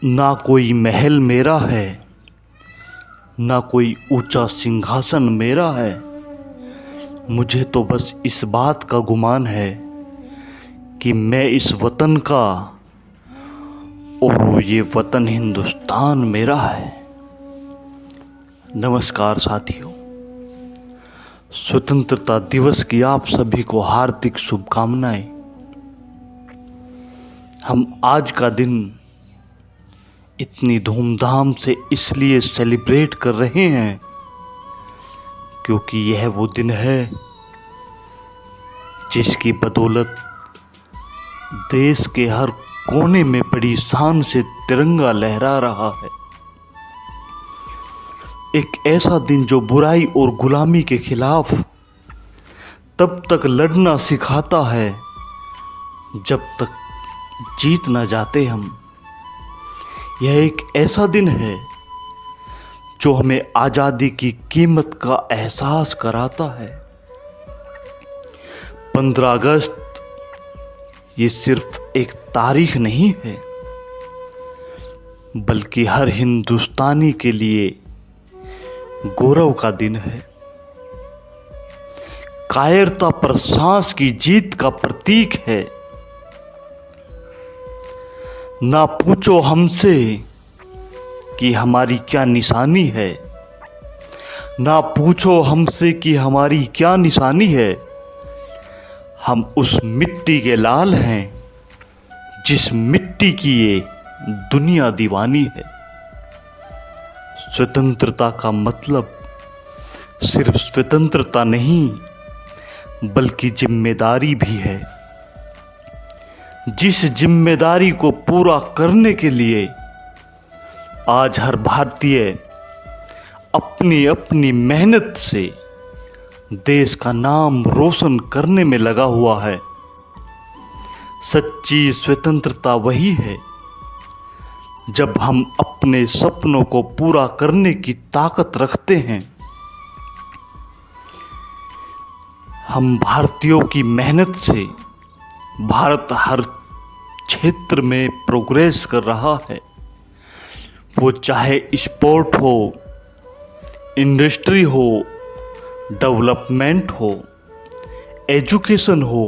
ना कोई महल मेरा है, ना कोई ऊंचा सिंहासन मेरा है। मुझे तो बस इस बात का गुमान है कि मैं इस वतन का और ये वतन हिंदुस्तान मेरा है। नमस्कार साथियों, स्वतंत्रता दिवस की आप सभी को हार्दिक शुभकामनाएं। हम आज का दिन इतनी धूमधाम से इसलिए सेलिब्रेट कर रहे हैं क्योंकि यह वो दिन है जिसकी बदौलत देश के हर कोने में बड़ी शान से तिरंगा लहरा रहा है। एक ऐसा दिन जो बुराई और गुलामी के खिलाफ तब तक लड़ना सिखाता है जब तक जीत ना जाते हम। यह एक ऐसा दिन है जो हमें आज़ादी की कीमत का एहसास कराता है। 15 अगस्त ये सिर्फ एक तारीख नहीं है, बल्कि हर हिंदुस्तानी के लिए गौरव का दिन है। कायरता पर सांस की जीत का प्रतीक है। ना पूछो हमसे कि हमारी क्या निशानी है, ना पूछो हमसे कि हमारी क्या निशानी है। हम उस मिट्टी के लाल हैं जिस मिट्टी की ये दुनिया दीवानी है। स्वतंत्रता का मतलब सिर्फ स्वतंत्रता नहीं, बल्कि जिम्मेदारी भी है। जिस जिम्मेदारी को पूरा करने के लिए आज हर भारतीय अपनी अपनी मेहनत से देश का नाम रोशन करने में लगा हुआ है। सच्ची स्वतंत्रता वही है जब हम अपने सपनों को पूरा करने की ताकत रखते हैं। हम भारतीयों की मेहनत से भारत हर क्षेत्र में प्रोग्रेस कर रहा है। वो चाहे स्पोर्ट हो, इंडस्ट्री हो, डेवलपमेंट हो, एजुकेशन हो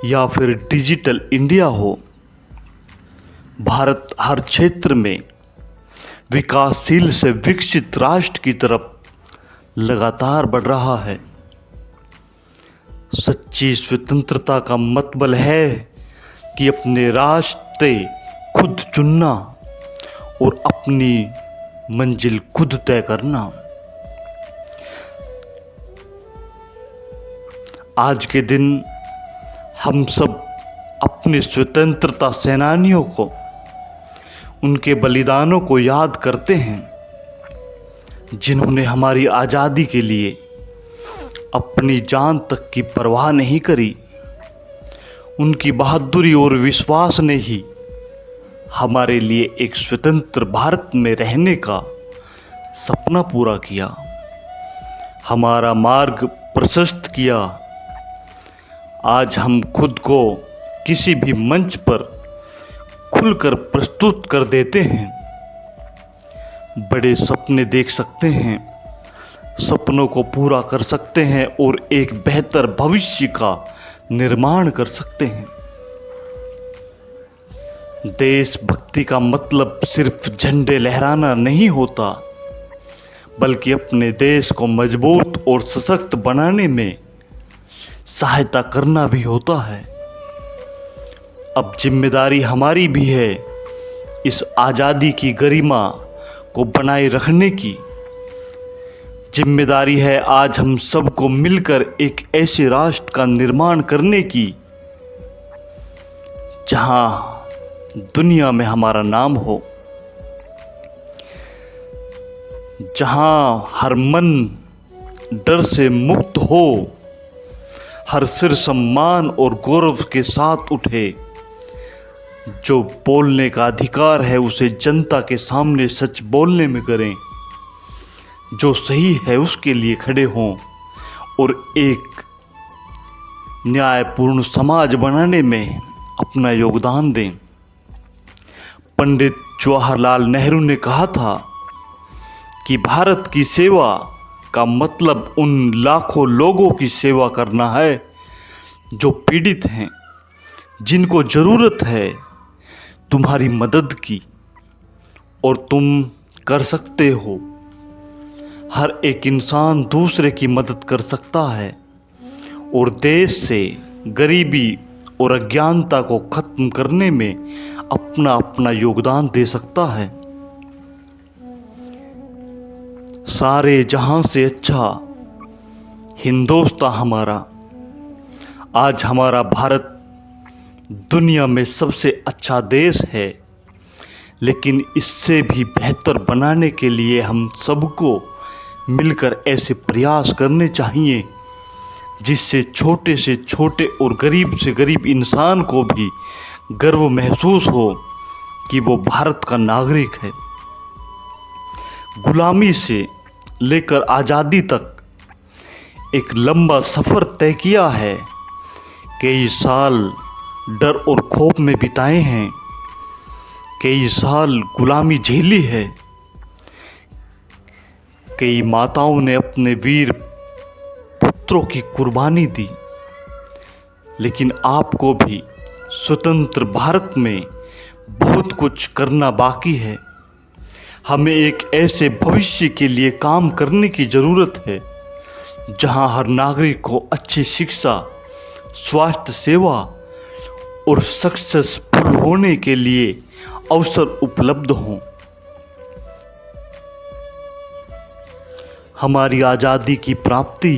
या फिर डिजिटल इंडिया हो। भारत हर क्षेत्र में विकासशील से विकसित राष्ट्र की तरफ लगातार बढ़ रहा है। सच्ची स्वतंत्रता का मतलब है कि अपने रास्ते खुद चुनना और अपनी मंजिल खुद तय करना। आज के दिन हम सब अपने स्वतंत्रता सेनानियों को, उनके बलिदानों को याद करते हैं, जिन्होंने हमारी आज़ादी के लिए अपनी जान तक की परवाह नहीं करी। उनकी बहादुरी और विश्वास ने ही हमारे लिए एक स्वतंत्र भारत में रहने का सपना पूरा किया, हमारा मार्ग प्रशस्त किया। आज हम खुद को किसी भी मंच पर खुलकर प्रस्तुत कर देते हैं। बड़े सपने देख सकते हैं, सपनों को पूरा कर सकते हैं और एक बेहतर भविष्य का निर्माण कर सकते हैं। देशभक्ति का मतलब सिर्फ झंडे लहराना नहीं होता, बल्कि अपने देश को मजबूत और सशक्त बनाने में सहायता करना भी होता है। अब जिम्मेदारी हमारी भी है इस आज़ादी की गरिमा को बनाए रखने की। जिम्मेदारी है आज हम सबको मिलकर एक ऐसे राष्ट्र का निर्माण करने की जहां दुनिया में हमारा नाम हो, जहां हर मन डर से मुक्त हो, हर सिर सम्मान और गौरव के साथ उठे। जो बोलने का अधिकार है उसे जनता के सामने सच बोलने में करें, जो सही है उसके लिए खड़े हों और एक न्यायपूर्ण समाज बनाने में अपना योगदान दें। पंडित जवाहरलाल नेहरू ने कहा था कि भारत की सेवा का मतलब उन लाखों लोगों की सेवा करना है जो पीड़ित हैं, जिनको ज़रूरत है तुम्हारी मदद की, और तुम कर सकते हो। हर एक इंसान दूसरे की मदद कर सकता है और देश से गरीबी और अज्ञानता को ख़त्म करने में अपना अपना योगदान दे सकता है। सारे जहां से अच्छा हिंदुस्तान हमारा। आज हमारा भारत दुनिया में सबसे अच्छा देश है, लेकिन इससे भी बेहतर बनाने के लिए हम सबको मिलकर ऐसे प्रयास करने चाहिए जिससे छोटे से छोटे और गरीब से गरीब इंसान को भी गर्व महसूस हो कि वो भारत का नागरिक है। गुलामी से लेकर आज़ादी तक एक लंबा सफ़र तय किया है। कई साल डर और खौफ में बिताए हैं, कई साल गुलामी झेली है, कई माताओं ने अपने वीर पुत्रों की कुर्बानी दी, लेकिन आपको भी स्वतंत्र भारत में बहुत कुछ करना बाकी है। हमें एक ऐसे भविष्य के लिए काम करने की ज़रूरत है जहां हर नागरिक को अच्छी शिक्षा, स्वास्थ्य सेवा और सक्सेसफुल होने के लिए अवसर उपलब्ध हों। हमारी आज़ादी की प्राप्ति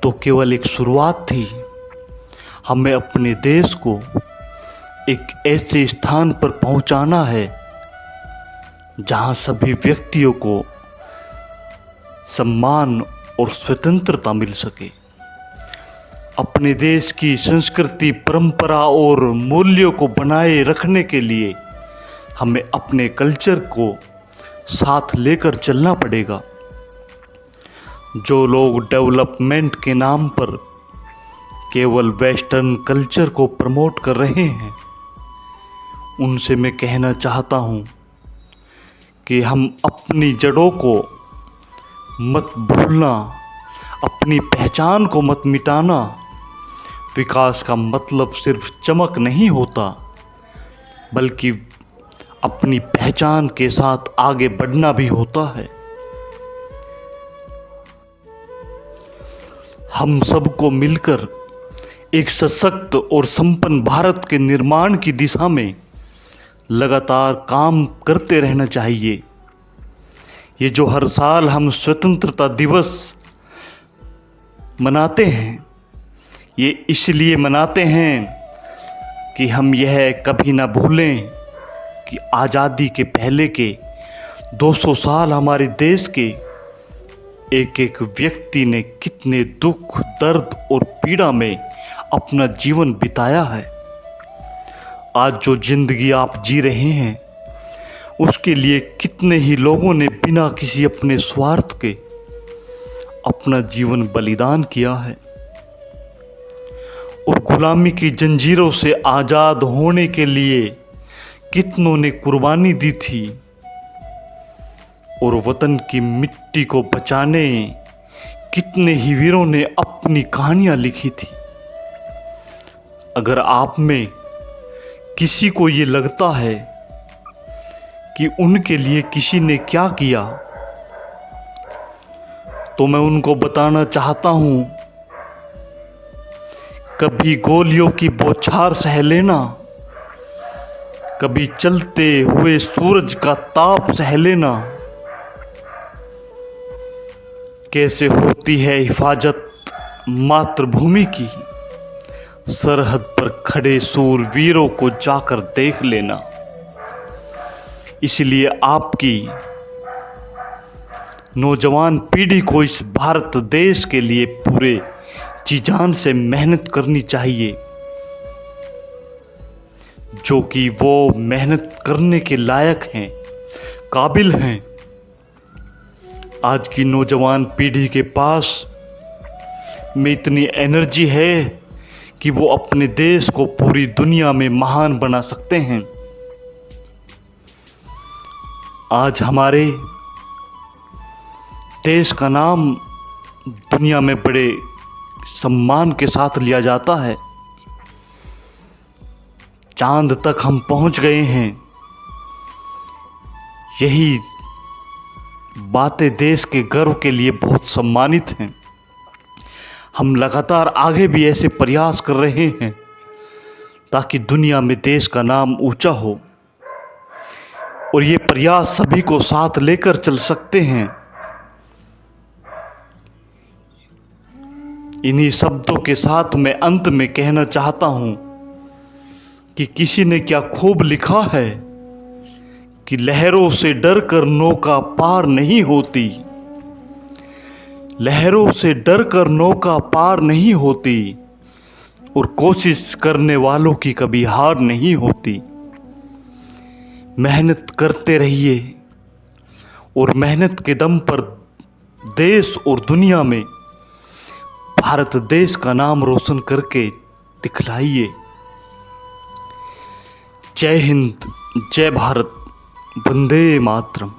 तो केवल एक शुरुआत थी। हमें अपने देश को एक ऐसे स्थान पर पहुंचाना है जहां सभी व्यक्तियों को सम्मान और स्वतंत्रता मिल सके। अपने देश की संस्कृति, परंपरा और मूल्यों को बनाए रखने के लिए हमें अपने कल्चर को साथ लेकर चलना पड़ेगा। जो लोग डेवलपमेंट के नाम पर केवल वेस्टर्न कल्चर को प्रमोट कर रहे हैं, उनसे मैं कहना चाहता हूँ कि हम अपनी जड़ों को मत भूलना, अपनी पहचान को मत मिटाना। विकास का मतलब सिर्फ चमक नहीं होता, बल्कि अपनी पहचान के साथ आगे बढ़ना भी होता है। हम सबको मिलकर एक सशक्त और संपन्न भारत के निर्माण की दिशा में लगातार काम करते रहना चाहिए। ये जो हर साल हम स्वतंत्रता दिवस मनाते हैं, ये इसलिए मनाते हैं कि हम यह कभी ना भूलें कि आज़ादी के पहले के 200 साल हमारे देश के एक एक व्यक्ति ने कितने दुख, दर्द और पीड़ा में अपना जीवन बिताया है। आज जो जिंदगी आप जी रहे हैं, उसके लिए कितने ही लोगों ने बिना किसी अपने स्वार्थ के अपना जीवन बलिदान किया है। और गुलामी की जंजीरों से आज़ाद होने के लिए कितनों ने कुर्बानी दी थी, और वतन की मिट्टी को बचाने कितने ही वीरों ने अपनी कहानियां लिखी थी। अगर आप में किसी को ये लगता है कि उनके लिए किसी ने क्या किया, तो मैं उनको बताना चाहता हूं, कभी गोलियों की बौछार सह लेना, कभी चलते हुए सूरज का ताप सह लेना। कैसे होती है हिफाजत मातृभूमि की, सरहद पर खड़े सूरवीरों को जाकर देख लेना। इसलिए आपकी नौजवान पीढ़ी को इस भारत देश के लिए पूरे जी जान से मेहनत करनी चाहिए, जो कि वो मेहनत करने के लायक हैं, काबिल हैं। आज की नौजवान पीढ़ी के पास में इतनी एनर्जी है कि वो अपने देश को पूरी दुनिया में महान बना सकते हैं। आज हमारे देश का नाम दुनिया में बड़े सम्मान के साथ लिया जाता है। चांद तक हम पहुंच गए हैं। यही बातें देश के गर्व के लिए बहुत सम्मानित हैं। हम लगातार आगे भी ऐसे प्रयास कर रहे हैं ताकि दुनिया में देश का नाम ऊंचा हो, और ये प्रयास सभी को साथ लेकर चल सकते हैं। इन्हीं शब्दों के साथ मैं अंत में कहना चाहता हूं कि किसी ने क्या खूब लिखा है कि लहरों से डर कर नौका पार नहीं होती, लहरों से डर कर नौका पार नहीं होती, और कोशिश करने वालों की कभी हार नहीं होती। मेहनत करते रहिए और मेहनत के दम पर देश और दुनिया में भारत देश का नाम रोशन करके दिखलाइए। जय हिंद, जय भारत, वंदे मातरम।